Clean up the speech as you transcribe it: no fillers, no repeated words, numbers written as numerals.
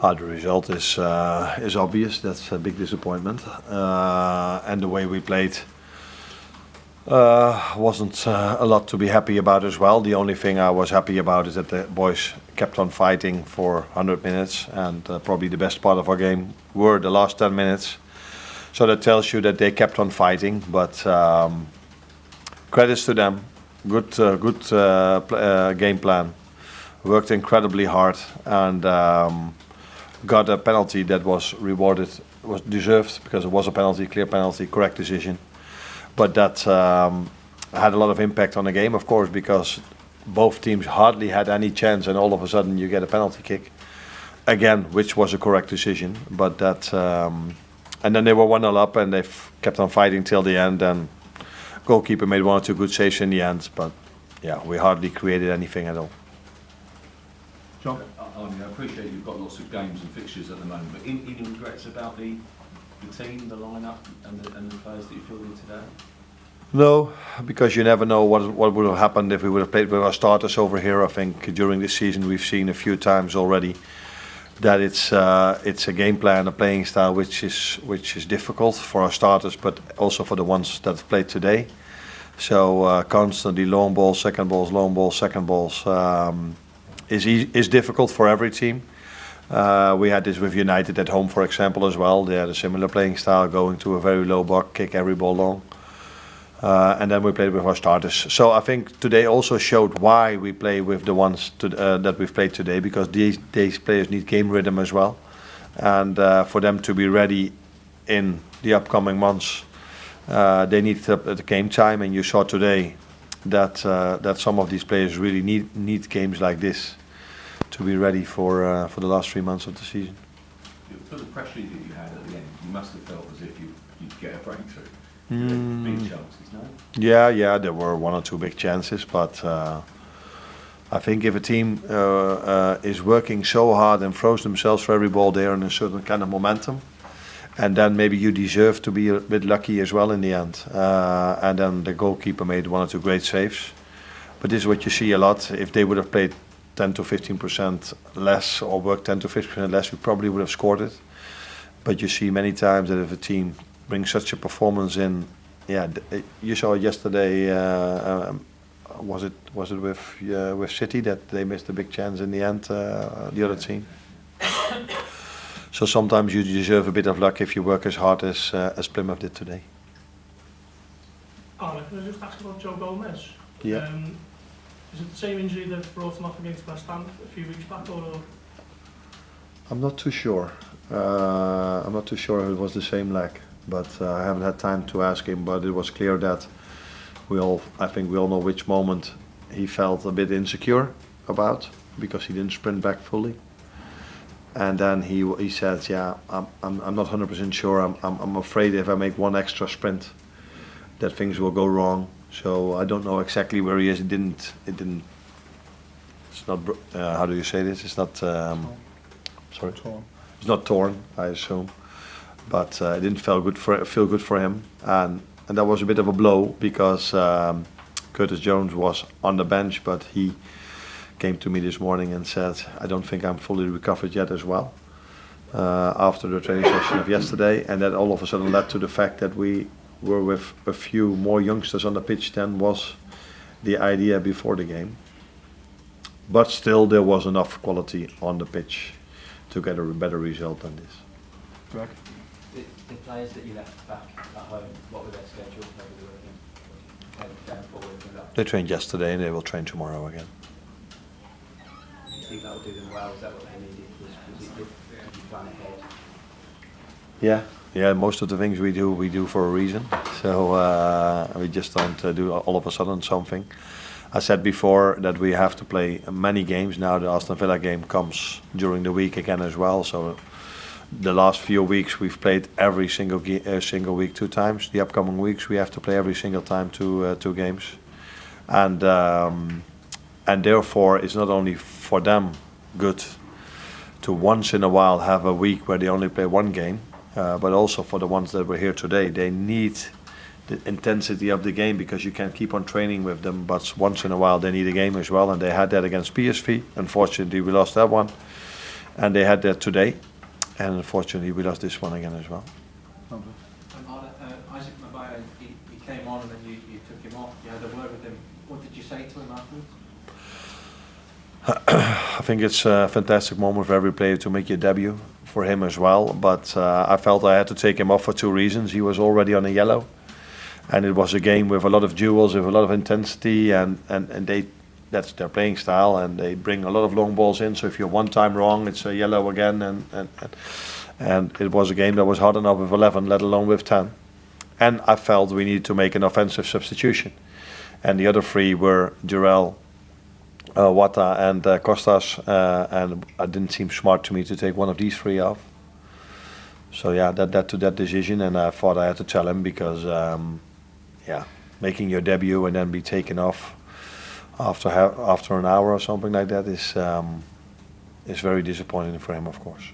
The result is obvious. That's a big disappointment, and the way we played wasn't a lot to be happy about as well. The only thing I was happy about is that the boys kept on fighting for 100 minutes, and probably the best part of our game were the last 10 minutes. So that tells you that they kept on fighting. But credits to them. Good game plan. Worked incredibly hard and got a penalty that was rewarded, was deserved because it was a penalty, clear penalty, correct decision. But that had a lot of impact on the game, of course, because both teams hardly had any chance, and all of a sudden you get a penalty kick again, which was a correct decision. But that, and then they were 1-0 up, and they kept on fighting till the end. And goalkeeper made 1 or 2 good saves in the end, but yeah, we hardly created anything at all. John? I appreciate you've got lots of games and fixtures at the moment, but any regrets about the team, the lineup, and the players that you fielded today? No, because you never know what would have happened if we would have played with our starters over here. I think during this season we've seen a few times already that it's a game plan, a playing style which is difficult for our starters, but also for the ones that have played today. So constantly long balls, second balls, long balls, second balls is difficult for every team. We had this with United at home, for example, as well. They had a similar playing style, going to a very low block, kick every ball long. And then we played with our starters. So I think today also showed why we play with the ones that we've played today, because these players need game rhythm as well. And for them to be ready in the upcoming months, they need the game time. And you saw today that some of these players really need games like this to be ready for the last 3 months of the season. For the pressure that you had at the end, you must have felt as if you'd get a breakthrough. Big chances, no? Yeah, there were 1 or 2 big chances, but I think if a team is working so hard and throws themselves for every ball, they're in a certain kind of momentum, and then maybe you deserve to be a bit lucky as well in the end. And then the goalkeeper made 1 or 2 great saves, but this is what you see a lot. If they would have played 10 to 15% less or worked 10 to 15% less, we probably would have scored it. But you see many times that if a team brings such a performance in, you saw yesterday. Was it with City that they missed a big chance in the end? The other team. So sometimes you deserve a bit of luck if you work as hard as Plymouth did today. Arne, can I just ask about Joe Gomez? Yeah. Is it the same injury that brought him off against West Ham a few weeks back, or? I'm not too sure. I'm not too sure if it was the same leg, but I haven't had time to ask him. But it was clear that I think we all know which moment he felt a bit insecure about, because he didn't sprint back fully. And then he said, "Yeah, I'm not 100% sure. I'm afraid if I make one extra sprint, that things will go wrong." So I don't know exactly where he is. It didn't. It's not. How do you say this? It's not. Sorry. Torn. It's not torn, I assume, but it didn't feel good for him, and that was a bit of a blow, because Curtis Jones was on the bench, but he came to me this morning and said, "I don't think I'm fully recovered yet as well." After the training session of yesterday, and that all of a sudden led to the fact that we were with a few more youngsters on the pitch than was the idea before the game. But still, there was enough quality on the pitch to get a better result than this. Greg? The players that you left back at home, what were their schedules? How were they working? Going forward with that? They trained yesterday and they will train tomorrow again. Do you think that will do them well? Is that what they needed? Was it good? Did you plan ahead? Yeah. Most of the things we do for a reason. So we just don't do all of a sudden something. I said before that we have to play many games. Now the Aston Villa game comes during the week again as well. So the last few weeks we've played every single week 2 times. The upcoming weeks we have to play every single time 2 games, and therefore it's not only for them good to once in a while have a week where they only play 1 game, but also for the ones that were here today, they need the intensity of the game, because you can keep on training with them, but once in a while they need a game as well, and they had that against PSV. Unfortunately we lost that one and they had that today, and unfortunately we lost this one again as well. And Isaac Mabaya, he came on and then you took him off. You had a word with him. What did you say to him afterwards? I think it's a fantastic moment for every player to make your debut, for him as well, but I felt I had to take him off for two reasons. He was already on a yellow, and it was a game with a lot of duels, with a lot of intensity, and that's their playing style, and they bring a lot of long balls in, so if you're one time wrong, it's a yellow again, and it was a game that was hard enough with 11, let alone with 10. And I felt we needed to make an offensive substitution, and the other three were Jurel, Wata and Kostas, and it didn't seem smart to me to take one of these three off. So yeah, that to that decision, and I thought I had to tell him because, making your debut and then be taken off after an hour or something like that is very disappointing for him, of course.